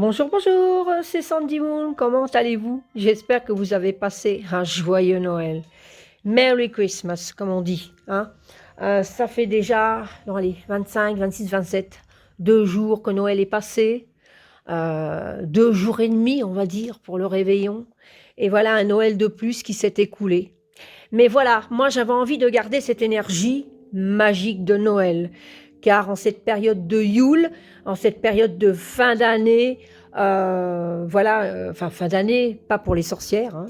Bonjour, bonjour, c'est Sandy Moon, comment allez-vous? J'espère que vous avez passé un joyeux Noël. Merry Christmas, comme on dit. Hein? Ça fait déjà, non, allez, 25, 26, 27, 2 jours que Noël est passé. 2 jours et demi, on va dire, pour le réveillon. Et voilà un Noël de plus qui s'est écoulé. Mais voilà, moi j'avais envie de garder cette énergie magique de Noël, car en cette période de Yule, en cette période de fin d'année, voilà, enfin fin d'année, pas pour les sorcières, hein,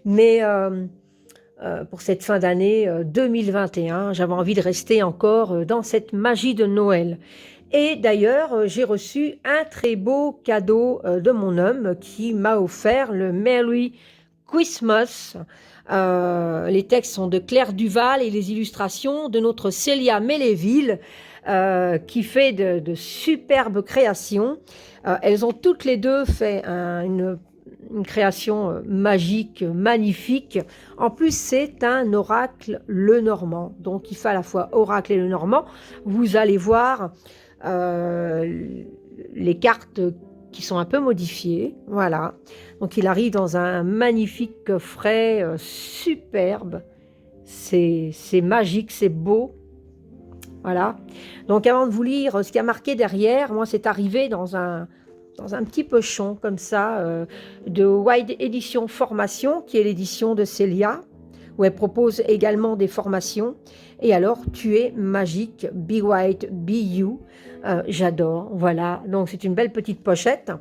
mais pour cette fin d'année 2021, j'avais envie de rester encore dans cette magie de Noël. Et d'ailleurs, j'ai reçu un très beau cadeau de mon homme qui m'a offert le Merry Christmas. Les textes sont de Claire Duval et les illustrations de notre Célia Méléville, qui fait de superbes créations. Elles ont toutes les deux fait une création magique, magnifique. En plus, c'est un oracle Lenormand. Donc, il fait à la fois oracle et Lenormand. Vous allez voir les cartes qui sont un peu modifiées. Voilà. Donc, il arrive dans un magnifique coffret superbe. C'est magique, c'est beau. Voilà. Donc, avant de vous lire ce qui a marqué derrière, moi, c'est arrivé dans un petit pochon comme ça, de Wide Edition Formation, qui est l'édition de Célia, où elle propose également des formations. Et alors, tu es magique, Be White, Be You. J'adore, voilà. Donc, c'est une belle petite pochette.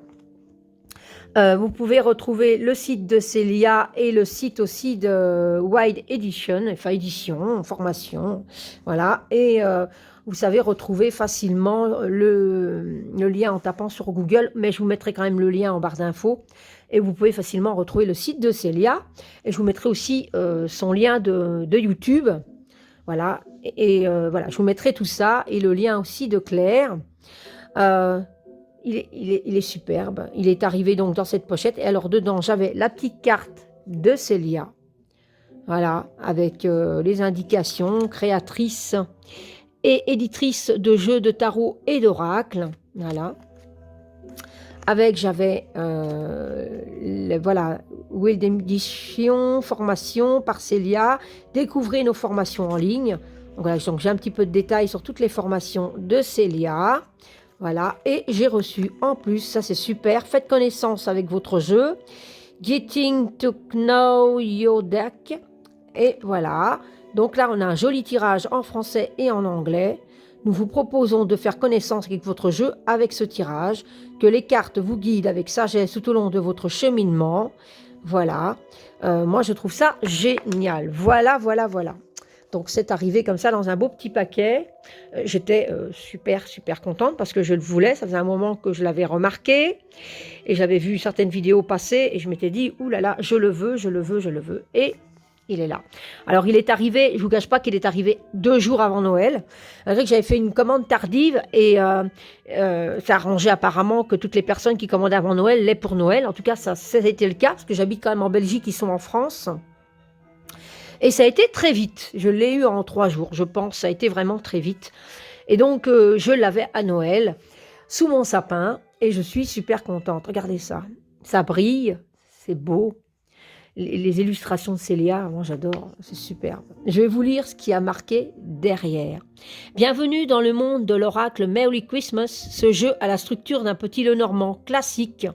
Vous pouvez retrouver le site de Célia et le site aussi de Wide Edition, enfin édition, formation, voilà. Et vous savez retrouver facilement le lien en tapant sur Google, mais je vous mettrai quand même le lien en barre d'infos. Et vous pouvez facilement retrouver le site de Célia. Et je vous mettrai aussi son lien de YouTube. Voilà. Et voilà, je vous mettrai tout ça et le lien aussi de Claire. Il est superbe. Il est arrivé donc dans cette pochette. Et alors dedans, j'avais la petite carte de Célia. Voilà, avec les indications, créatrice et éditrice de jeux de tarot et d'oracle. Voilà. Avec, j'avais, voilà, Wild Edition, formation par Célia. Découvrez nos formations en ligne. Donc, voilà, donc j'ai un petit peu de détails sur toutes les formations de Célia. Voilà, et j'ai reçu en plus, ça c'est super, faites connaissance avec votre jeu, Getting to Know Your Deck, et voilà. Donc là, on a un joli tirage en français et en anglais. Nous vous proposons de faire connaissance avec votre jeu avec ce tirage, que les cartes vous guident avec sagesse tout au long de votre cheminement. Voilà, moi je trouve ça génial. Voilà, voilà, voilà. Donc c'est arrivé comme ça dans un beau petit paquet. J'étais super contente parce que je le voulais. Ça faisait un moment que je l'avais remarqué et j'avais vu certaines vidéos passer et je m'étais dit « Ouh là là, je le veux, je le veux, je le veux ». Et il est là. Alors il est arrivé, je ne vous cache pas qu'il est arrivé 2 jours avant Noël. C'est vrai que j'avais fait une commande tardive et ça arrangeait apparemment que toutes les personnes qui commandaient avant Noël l'aient pour Noël. En tout cas, ça a été le cas parce que j'habite quand même en Belgique, ils sont en France. Et ça a été très vite. Je l'ai eu en 3 jours, je pense. Ça a été vraiment très vite. Et donc, je l'avais à Noël, sous mon sapin. Et je suis super contente. Regardez ça. Ça brille. C'est beau. Les illustrations de Célia, moi j'adore. C'est superbe. Je vais vous lire ce qui a marqué derrière. Bienvenue dans le monde de l'oracle Merry Christmas. Ce jeu a la structure d'un petit Lenormand classique.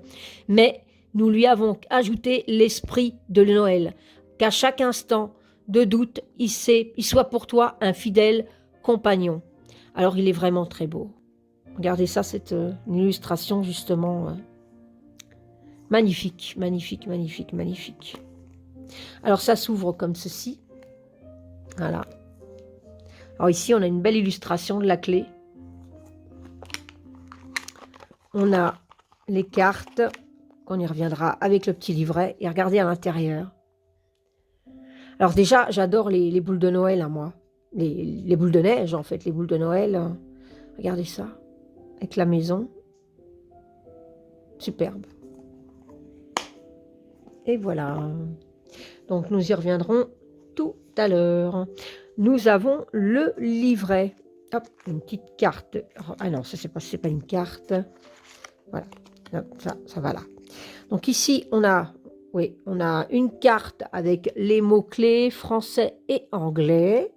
Mais nous lui avons ajouté l'esprit de Noël. Qu'à chaque instant de doute, il soit pour toi un fidèle compagnon. Alors il est vraiment très beau. Regardez ça, c'est une illustration justement magnifique, magnifique, magnifique, magnifique. Alors ça s'ouvre comme ceci. Voilà. Alors ici, on a une belle illustration de la clé. On a les cartes, on y reviendra avec le petit livret. Et regardez à l'intérieur. Alors déjà, j'adore les boules de Noël, hein, moi. Les boules de neige, en fait, les boules de Noël. Regardez ça, avec la maison. Superbe. Et voilà. Donc, nous y reviendrons tout à l'heure. Nous avons le livret. Hop, une petite carte. Ah non, ça, c'est pas une carte. Voilà. Ça va là. Donc ici, on a une carte avec les mots-clés français et anglais.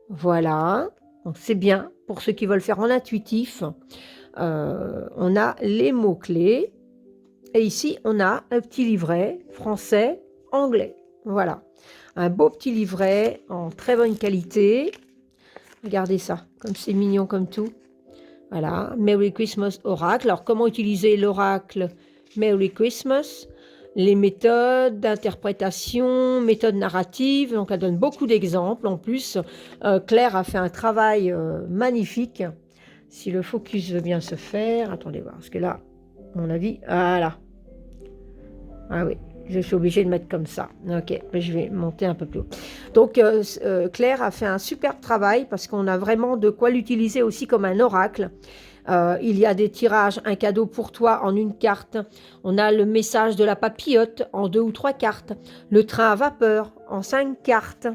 Voilà. Donc c'est bien pour ceux qui veulent faire en intuitif. On a les mots-clés. Et ici, on a un petit livret français, anglais. Voilà. Un beau petit livret en très bonne qualité. Regardez ça, comme c'est mignon comme tout. Voilà. Merry Christmas Oracle. Alors, comment utiliser l'oracle Merry Christmas? Les méthodes d'interprétation, méthodes narratives. Donc, elle donne beaucoup d'exemples. En plus, Claire a fait un travail magnifique. Si le focus veut bien se faire. Attendez voir, parce que là, à mon avis, voilà. Ah oui, je suis obligée de mettre comme ça. Ok, je vais monter un peu plus haut. Donc, Claire a fait un superbe travail parce qu'on a vraiment de quoi l'utiliser aussi comme un oracle. Il y a des tirages, un cadeau pour toi en une carte. On a le message de la papillote en 2 ou 3 cartes. Le train à vapeur en 5 cartes.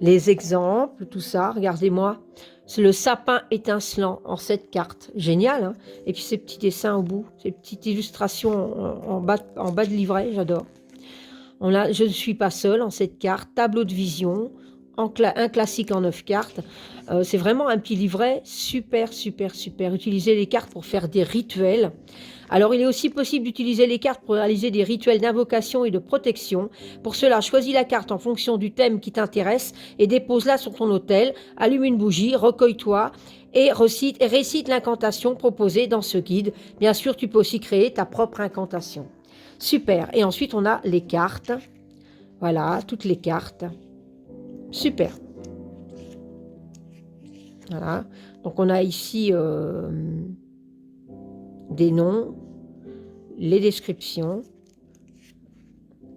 Les exemples, tout ça, regardez-moi. C'est le sapin étincelant en 7 cartes. Génial, hein? Et puis ces petits dessins au bout, ces petites illustrations en bas de livret, j'adore. On a Je ne suis pas seule en 7 cartes, tableau de vision, un classique en 9 cartes. C'est vraiment un petit livret super, super, super. Utilisez les cartes pour faire des rituels. Alors, il est aussi possible d'utiliser les cartes pour réaliser des rituels d'invocation et de protection. Pour cela, choisis la carte en fonction du thème qui t'intéresse et dépose-la sur ton autel. Allume une bougie, recueille-toi et récite l'incantation proposée dans ce guide. Bien sûr, tu peux aussi créer ta propre incantation. Super. Et ensuite, on a les cartes. Voilà, toutes les cartes. Super. Voilà. Donc, on a ici des noms, les descriptions,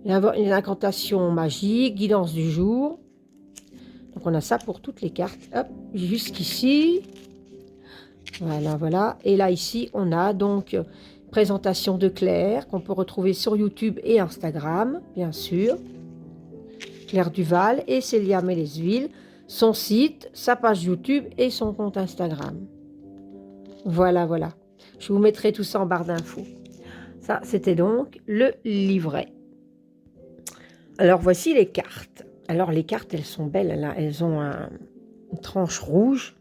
les incantations magiques, guidance du jour. Donc, on a ça pour toutes les cartes. Hop, jusqu'ici. Voilà, voilà. Et là, ici, on a donc présentation de Claire qu'on peut retrouver sur YouTube et Instagram, bien sûr. Claire Duval et Célia Mélesville, son site, sa page YouTube et son compte Instagram. Voilà, voilà. Je vous mettrai tout ça en barre d'infos. Ça, c'était donc le livret. Alors, voici les cartes. Alors, les cartes, elles sont belles. Là, elles ont une tranche rouge.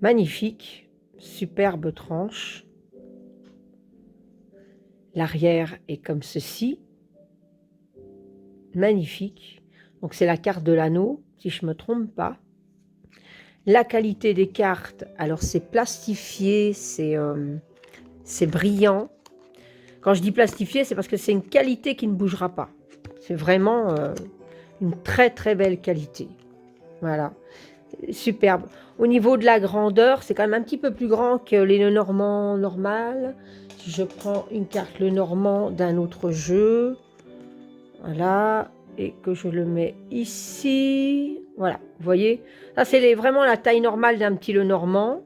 Magnifique. Superbe tranche. L'arrière est comme ceci. Magnifique. Donc, c'est la carte de l'anneau, si je ne me trompe pas. La qualité des cartes, alors c'est plastifié, c'est brillant. Quand je dis plastifié, c'est parce que c'est une qualité qui ne bougera pas. C'est vraiment une très très belle qualité. Voilà, superbe. Au niveau de la grandeur, c'est quand même un petit peu plus grand que les Lenormand normales. Si je prends une carte Lenormand d'un autre jeu, voilà, et que je le mets ici, voilà, vous voyez, ça c'est vraiment la taille normale d'un petit Lenormand.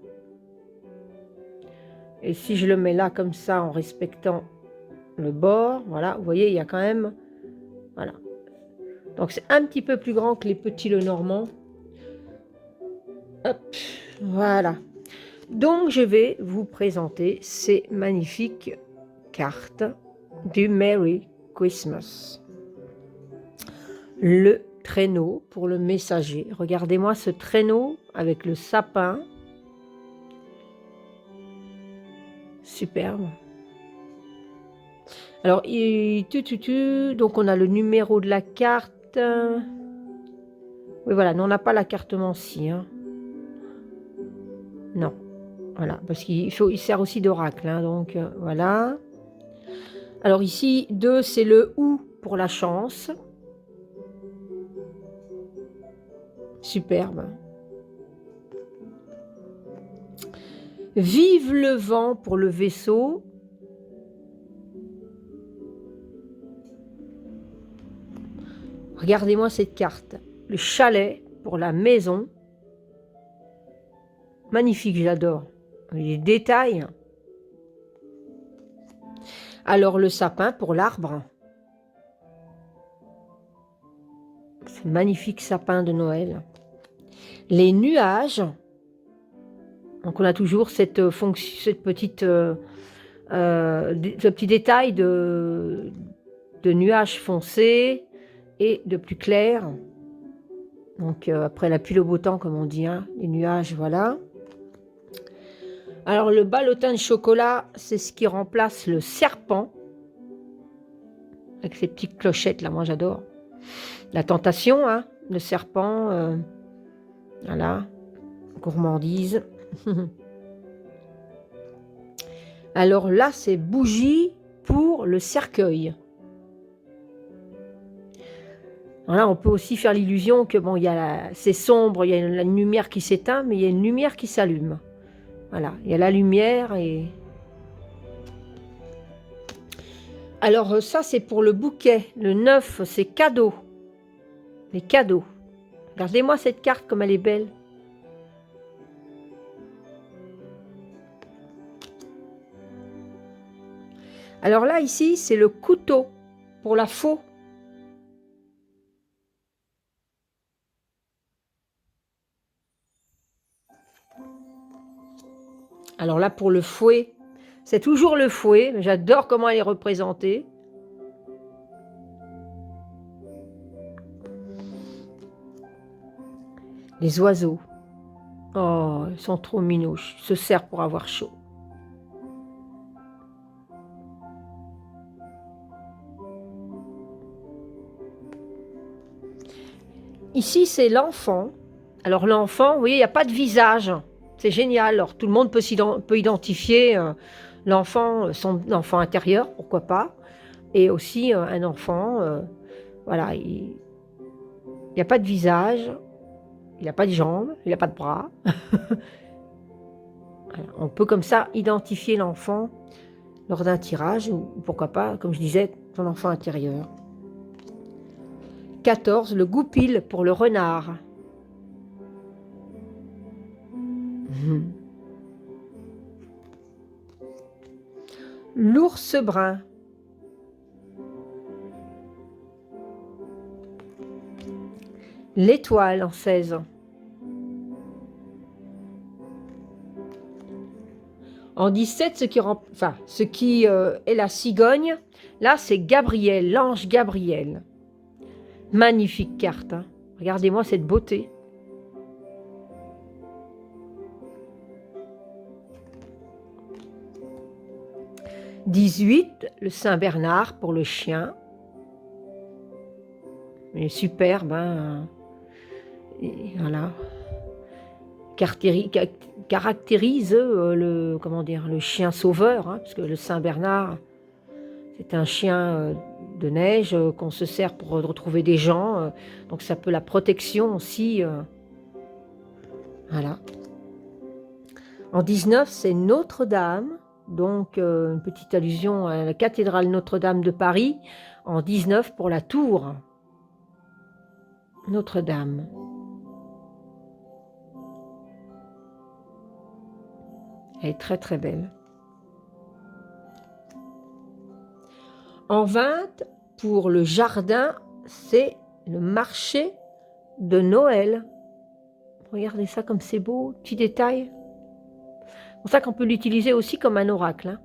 Et si je le mets là comme ça en respectant le bord, voilà, vous voyez, il y a quand même, voilà. Donc c'est un petit peu plus grand que les petits Lenormand. Hop, voilà. Donc je vais vous présenter ces magnifiques cartes du Merry Christmas. Le traîneau pour le messager. Regardez-moi ce traîneau avec le sapin. Superbe. Alors, donc on a le numéro de la carte. Oui, voilà, non, on n'a pas la carte Mancy. Hein. Non, voilà, parce qu'il sert aussi d'oracle. Hein, donc, voilà. Alors ici, 2, c'est le ou pour la chance. Superbe. Vive le vent pour le vaisseau. Regardez-moi cette carte. Le chalet pour la maison. Magnifique, j'adore. Les détails. Alors le sapin pour l'arbre. C'est magnifique sapin de Noël. Les nuages. Donc on a toujours cette fonction, cette petite, ce petit détail de nuages foncés et de plus clair. Donc après la pluie, le beau temps, comme on dit, hein, les nuages, voilà. Alors le ballotin de chocolat, c'est ce qui remplace le serpent, avec ces petites clochettes là, moi j'adore. La tentation, hein, le serpent, voilà, gourmandise. Alors là, c'est bougie pour le cercueil. Alors là, on peut aussi faire l'illusion que bon, c'est sombre, il y a la lumière qui s'éteint, mais il y a une lumière qui s'allume. Voilà, il y a la lumière et... Alors ça, c'est pour le bouquet. Le 9, c'est cadeau. Les cadeaux. Regardez-moi cette carte, comme elle est belle. Alors là, ici, c'est le couteau pour la faux. Alors là, pour le fouet, c'est toujours le fouet. J'adore comment elle est représentée. Les oiseaux. Oh, ils sont trop minouches. Ils se servent pour avoir chaud. Ici, c'est l'enfant. Alors l'enfant, vous voyez, il n'y a pas de visage. C'est génial. Alors tout le monde peut identifier l'enfant, son enfant intérieur, pourquoi pas. Et aussi un enfant, voilà, il n'y a pas de visage, il n'a pas de jambes, il n'a pas de bras. Voilà, on peut comme ça identifier l'enfant lors d'un tirage, ou pourquoi pas, comme je disais, son enfant intérieur. 14, le goupil pour le renard. L'ours brun. L'étoile en 16. En 17, ce qui est la cigogne, là c'est Gabriel, l'ange Gabriel. Magnifique carte, hein. Regardez-moi cette beauté. « 18, le Saint-Bernard pour le chien. Il est superbe, hein. Et voilà. Caractérise le chien sauveur, hein, parce que le Saint-Bernard, c'est un chien de neige qu'on se sert pour retrouver des gens. Donc ça peut la protection aussi. Voilà. En 19, c'est Notre-Dame. Donc, une petite allusion à la cathédrale Notre-Dame de Paris, en 19 pour la tour Notre-Dame. Elle est très très belle. En 20, pour le jardin, c'est le marché de Noël. Regardez ça comme c'est beau, petit détail. C'est pour ça qu'on peut l'utiliser aussi comme un oracle, hein.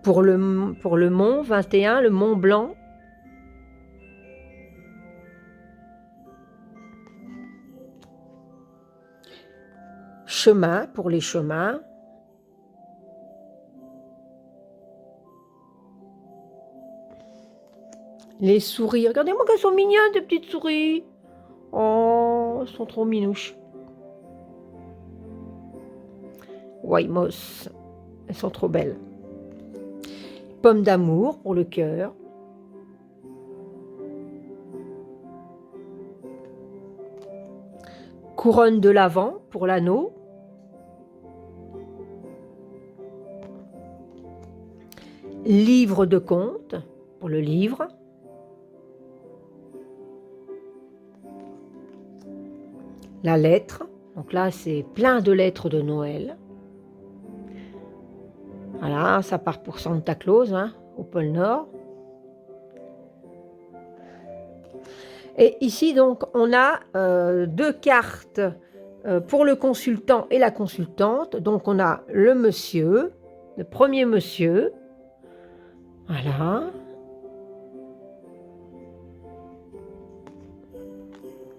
Pour le mont 21, le Mont Blanc. Chemin pour les chemins. Les souris. Regardez-moi qu'elles sont mignonnes, des petites souris. Oh, elles sont trop minouches. Weymouth. Elles sont trop belles. Pomme d'amour pour le cœur. Couronne de l'Avent pour l'anneau. Livre de contes pour le livre. La lettre. Donc là, c'est plein de lettres de Noël. Voilà, ça part pour Santa Claus, hein, au pôle Nord. Et ici, donc, on a 2 cartes pour le consultant et la consultante. Donc, on a le monsieur, le premier monsieur. Voilà.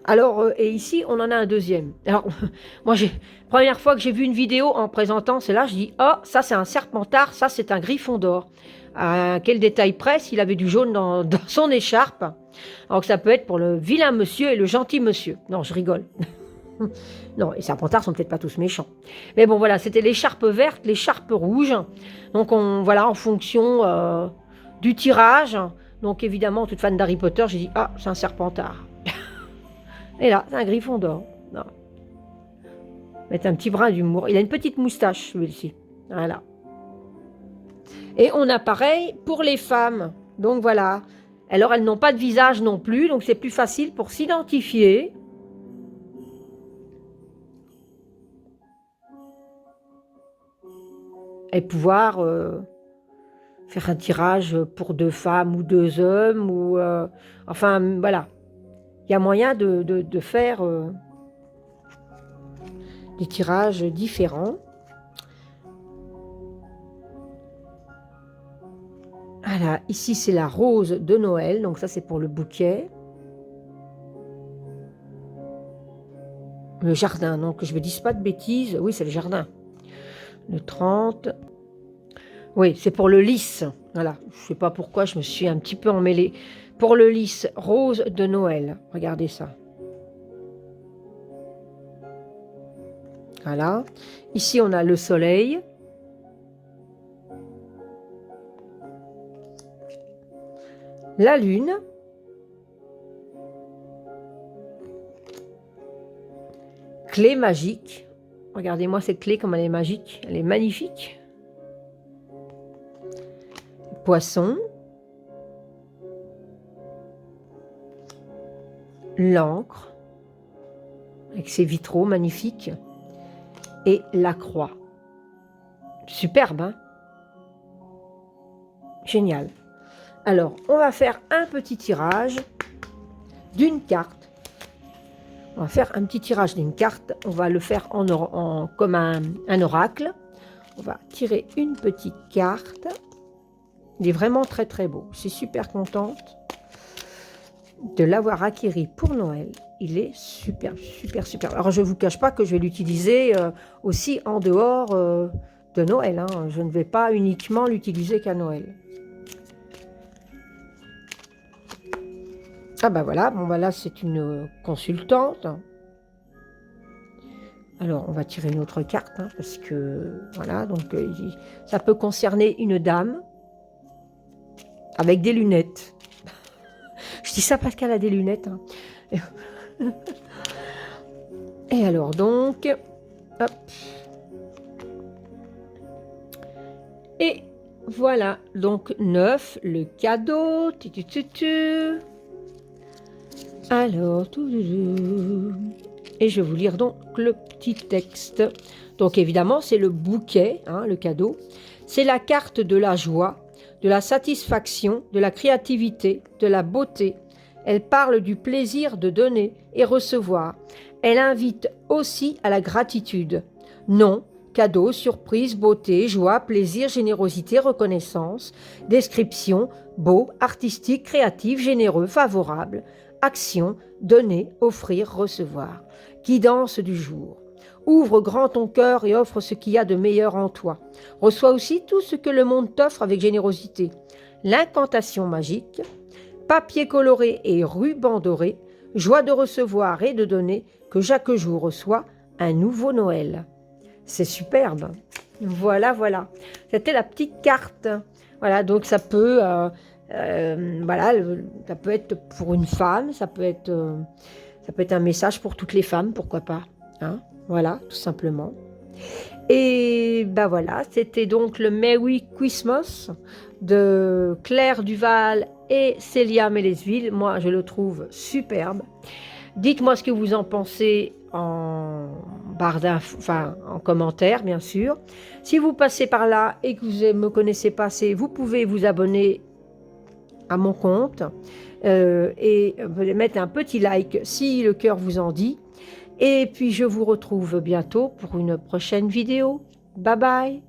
Alors, et ici, on en a un deuxième. Alors, moi, première fois que j'ai vu une vidéo en présentant celle-là, je dis, oh, ça c'est un Serpentard, ça c'est un Griffon d'or. À quel détail près, il avait du jaune dans son écharpe. Alors que ça peut être pour le vilain monsieur et le gentil monsieur. Non, je rigole. Non, les Serpentards sont peut-être pas tous méchants. Mais bon, voilà, c'était l'écharpe verte, l'écharpe rouge. Donc, voilà, en fonction du tirage. Donc, évidemment, toute fan d'Harry Potter, j'ai dit, ah, c'est un Serpentard. Et là, c'est un Griffon d'or. Non. Mettre un petit brin d'humour. Il a une petite moustache, celui-ci. Voilà. Et on a pareil pour les femmes. Donc voilà. Alors, elles n'ont pas de visage non plus, donc c'est plus facile pour s'identifier. Et pouvoir faire un tirage pour 2 femmes ou 2 hommes. Ou, enfin, voilà. Il y a moyen de faire des tirages différents. Voilà, ici c'est la rose de Noël, donc ça c'est pour le bouquet. Le jardin, donc je ne me dise pas de bêtises. Oui, c'est le jardin. Le 30. Oui, c'est pour le lys. Voilà, je ne sais pas pourquoi, je me suis un petit peu emmêlée. Pour le lys, rose de Noël. Regardez ça. Voilà. Ici, on a le soleil. La lune. Clé magique. Regardez-moi cette clé, comme elle est magique. Elle est magnifique. Poisson. L'encre. Avec ses vitraux magnifiques. Et la croix. Superbe, hein? Génial. Alors, on va faire un petit tirage d'une carte. On va faire un petit tirage d'une carte. On va le faire comme un oracle. On va tirer une petite carte. Il est vraiment très très beau. Je suis super contente de l'avoir acquis pour Noël. Il est super, super, super. Alors, je ne vous cache pas que je vais l'utiliser aussi en dehors de Noël. Hein. Je ne vais pas uniquement l'utiliser qu'à Noël. Ah ben voilà, bon ben là c'est une consultante. Alors on va tirer une autre carte, hein, parce que voilà, donc ça peut concerner une dame avec des lunettes. Je dis ça parce qu'elle a des lunettes. Hein. Et alors donc, hop. Et voilà, donc 9, le cadeau. Alors, et je vais vous lire donc le petit texte. Donc évidemment, c'est le bouquet, hein, le cadeau. C'est la carte de la joie, de la satisfaction, de la créativité, de la beauté. Elle parle du plaisir de donner et recevoir. Elle invite aussi à la gratitude. Non, cadeau, surprise, beauté, joie, plaisir, générosité, reconnaissance. Description, beau, artistique, créatif, généreux, favorable. Action, donner, offrir, recevoir. Guidance du jour. Ouvre grand ton cœur et offre ce qu'il y a de meilleur en toi. Reçois aussi tout ce que le monde t'offre avec générosité. L'incantation magique. Papier coloré et ruban doré. Joie de recevoir et de donner, que chaque jour reçoit un nouveau Noël. C'est superbe. Voilà, voilà. C'était la petite carte. Voilà, donc ça peut... voilà, ça peut être pour une femme, ça peut être un message pour toutes les femmes, pourquoi pas, hein, voilà, tout simplement. Et ben voilà, c'était donc le Merry Christmas de Claire Duval et Célia Mélesville. Moi, je le trouve superbe. Dites-moi ce que vous en pensez en barre d'infos, enfin en commentaire, bien sûr. Si vous passez par là et que vous ne me connaissez pas assez, vous pouvez vous abonner à mon compte et mettre un petit like si le cœur vous en dit. Et puis je vous retrouve bientôt pour une prochaine vidéo. Bye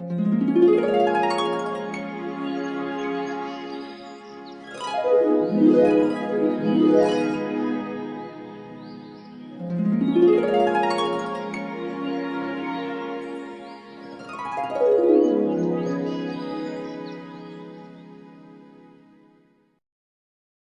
bye!